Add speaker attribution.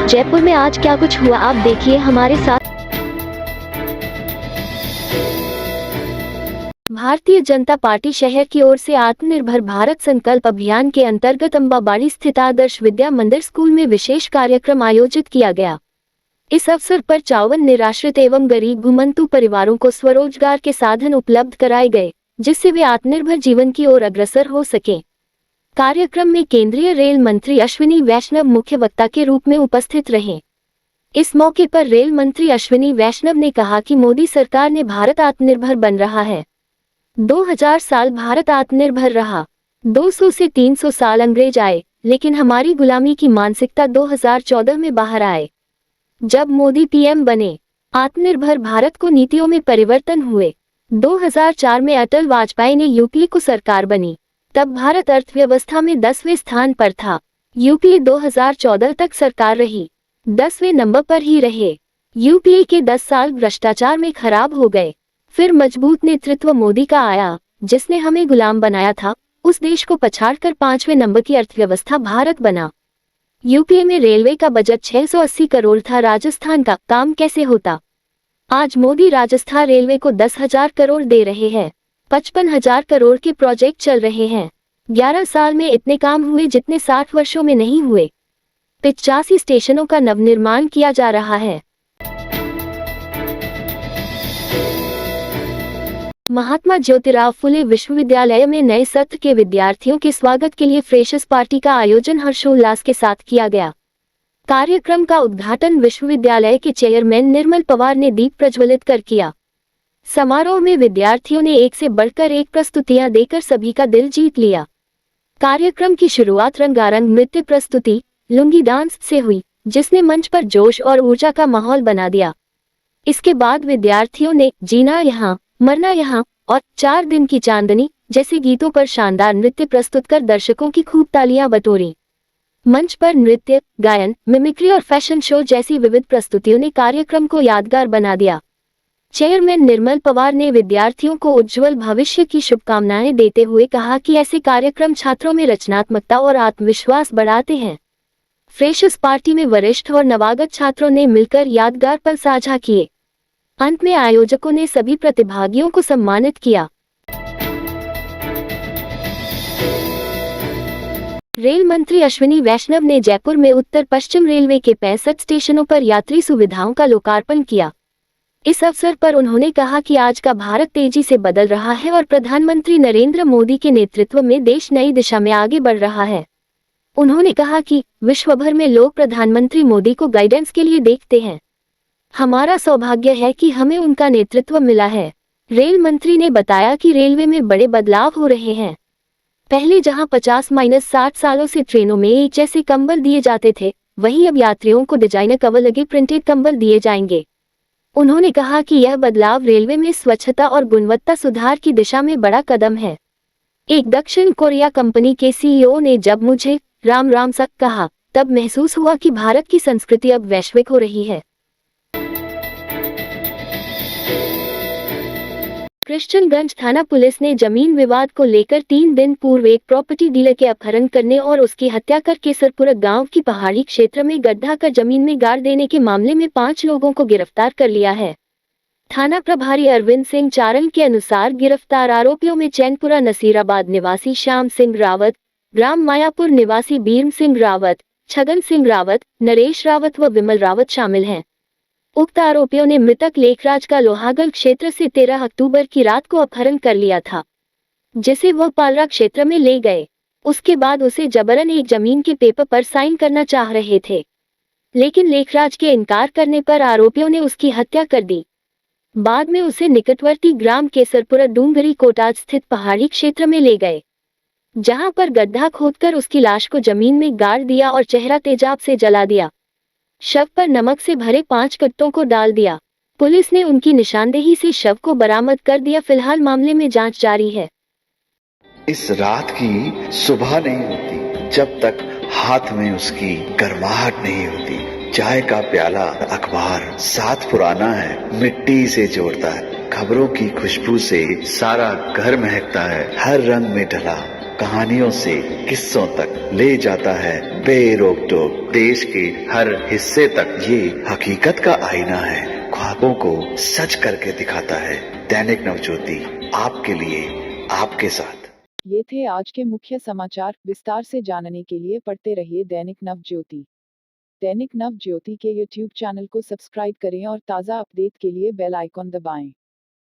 Speaker 1: जयपुर में आज क्या कुछ हुआ, आप देखिए हमारे साथ। भारतीय जनता पार्टी शहर की ओर से आत्मनिर्भर भारत संकल्प अभियान के अंतर्गत अम्बाबाड़ी स्थित आदर्श विद्या मंदिर स्कूल में विशेष कार्यक्रम आयोजित किया गया। इस अवसर पर 54 निराश्रित एवं गरीब घुमंतु परिवारों को स्वरोजगार के साधन उपलब्ध कराए गए, जिससे वे आत्मनिर्भर जीवन की ओर अग्रसर हो सके। कार्यक्रम में केंद्रीय रेल मंत्री अश्विनी वैष्णव मुख्य वक्ता के रूप में उपस्थित रहे। इस मौके पर रेल मंत्री अश्विनी वैष्णव ने कहा कि मोदी सरकार ने भारत आत्मनिर्भर बन रहा है। 2000 साल भारत आत्मनिर्भर रहा, 200 से 300 साल अंग्रेज आए, लेकिन हमारी गुलामी की मानसिकता 2014 में बाहर आए। जब मोदी पीएम बने, आत्मनिर्भर भारत को नीतियों में परिवर्तन हुए। 2004 में अटल वाजपेयी ने यूपीए को सरकार बनी, तब भारत अर्थव्यवस्था में 10वें स्थान पर था। यूपीए 2014 तक सरकार रही, 10वें नंबर पर ही रहे। यूपीए के 10 साल भ्रष्टाचार में खराब हो गए। फिर मजबूत नेतृत्व मोदी का आया, जिसने हमें गुलाम बनाया था, उस देश को पछाड़कर 5वें नंबर की अर्थव्यवस्था भारत बना। यूपीए में रेलवे का बजट 680 करोड़ था, राजस्थान का काम कैसे होता। आज मोदी राजस्थान रेलवे को 10,000 करोड़ दे रहे हैं, 55,000 करोड़ के प्रोजेक्ट चल रहे हैं। 11 साल में इतने काम हुए जितने 60 वर्षों में नहीं हुए। 85 स्टेशनों का नवनिर्माण किया जा रहा है। महात्मा ज्योतिराव फुले विश्वविद्यालय में नए सत्र के विद्यार्थियों के स्वागत के लिए फ्रेशर्स पार्टी का आयोजन हर्षोल्लास के साथ किया गया। कार्यक्रम का उद्घाटन विश्वविद्यालय के चेयरमैन निर्मल पवार ने दीप प्रज्वलित कर किया। समारोह में विद्यार्थियों ने एक से बढ़कर एक प्रस्तुतियां देकर सभी का दिल जीत लिया। कार्यक्रम की शुरुआत रंगारंग नृत्य प्रस्तुति लुंगी डांस से हुई, जिसने मंच पर जोश और ऊर्जा का माहौल बना दिया। इसके बाद विद्यार्थियों ने जीना यहाँ मरना यहाँ और 4 दिन की चांदनी जैसे गीतों पर शानदार नृत्य प्रस्तुत कर दर्शकों की खूब तालियां बटोरी। मंच पर नृत्य, गायन, मिमिक्री और फैशन शो जैसी विविध प्रस्तुतियों ने कार्यक्रम को यादगार बना दिया। चेयरमैन निर्मल पवार ने विद्यार्थियों को उज्जवल भविष्य की शुभकामनाएं देते हुए कहा कि ऐसे कार्यक्रम छात्रों में रचनात्मकता और आत्मविश्वास बढ़ाते हैं। फ्रेशर्स पार्टी में वरिष्ठ और नवागत छात्रों ने मिलकर यादगार पल साझा किए। अंत में आयोजकों ने सभी प्रतिभागियों को सम्मानित किया। रेल मंत्री अश्विनी वैष्णव ने जयपुर में उत्तर पश्चिम रेलवे के 65 स्टेशनों पर यात्री सुविधाओं का लोकार्पण किया। इस अवसर पर उन्होंने कहा कि आज का भारत तेजी से बदल रहा है और प्रधानमंत्री नरेंद्र मोदी के नेतृत्व में देश नई दिशा में आगे बढ़ रहा है। उन्होंने कहा कि विश्व भर में लोग प्रधानमंत्री मोदी को गाइडेंस के लिए देखते हैं। हमारा सौभाग्य है कि हमें उनका नेतृत्व मिला है। रेल मंत्री ने बताया कि रेलवे में बड़े बदलाव हो रहे हैं। पहले जहां 50-60 सालों से ट्रेनों में एक जैसे कंबल दिए जाते थे, वहीं अब यात्रियों को डिजाइनर कवर लगे प्रिंटेड कंबल दिए जाएंगे। उन्होंने कहा कि यह बदलाव रेलवे में स्वच्छता और गुणवत्ता सुधार की दिशा में बड़ा कदम है। एक दक्षिण कोरिया कंपनी के सीईओ ने जब मुझे राम राम सक कहा, तब महसूस हुआ कि भारत की संस्कृति अब वैश्विक हो रही है। कृष्णगंज थाना पुलिस ने जमीन विवाद को लेकर 3 दिन पूर्व एक प्रॉपर्टी डीलर के अपहरण करने और उसकी हत्या कर केसरपुरा गांव की पहाड़ी क्षेत्र में गड्ढा कर जमीन में गाड़ देने के मामले में 5 लोगों को गिरफ्तार कर लिया है। थाना प्रभारी अरविंद सिंह चारण के अनुसार गिरफ्तार आरोपियों में चैनपुरा नसीराबाद निवासी श्याम सिंह रावत, ग्राम मायापुर निवासी बीरम सिंह रावत, छगन सिंह रावत, नरेश रावत व विमल रावत शामिल हैं। उक्त आरोपियों ने मृतक लेखराज का लोहागल क्षेत्र से 13 अक्टूबर की रात को अपहरण कर लिया था, जिसे वह पालरा क्षेत्र में ले गए। उसके बाद उसे जबरन एक जमीन के पेपर पर साइन करना चाह रहे थे, लेकिन लेखराज के इनकार करने पर आरोपियों ने उसकी हत्या कर दी। बाद में उसे निकटवर्ती ग्राम केसरपुरा डूंगरी कोटाज स्थित पहाड़ी क्षेत्र में ले गए, जहां पर गड्ढा खोदकर उसकी लाश को जमीन में गाड़ दिया और चेहरा तेजाब से जला दिया। शव पर नमक से भरे 5 कट्टों को डाल दिया। पुलिस ने उनकी निशानदेही से शव को बरामद कर दिया। फिलहाल मामले में जांच जारी है।
Speaker 2: इस रात की सुबह नहीं होती जब तक हाथ में उसकी गर्माहट नहीं होती। चाय का प्याला, अखबार साथ पुराना है, मिट्टी से जोड़ता है। खबरों की खुशबू से सारा घर महकता है, हर रंग में ढला कहानियों से किस्सों तक ले जाता है बेरोक टोक देश के हर हिस्से तक। ये हकीकत का आईना है, ख्वाबों को सच करके दिखाता है। दैनिक नवज्योति, आपके लिए, आपके साथ।
Speaker 3: ये थे आज के मुख्य समाचार। विस्तार से जानने के लिए पढ़ते रहिए दैनिक नवज्योति। दैनिक नवज्योति के YouTube चैनल को सब्सक्राइब करें और ताज़ा अपडेट के लिए बेल आइकॉन दबाएं।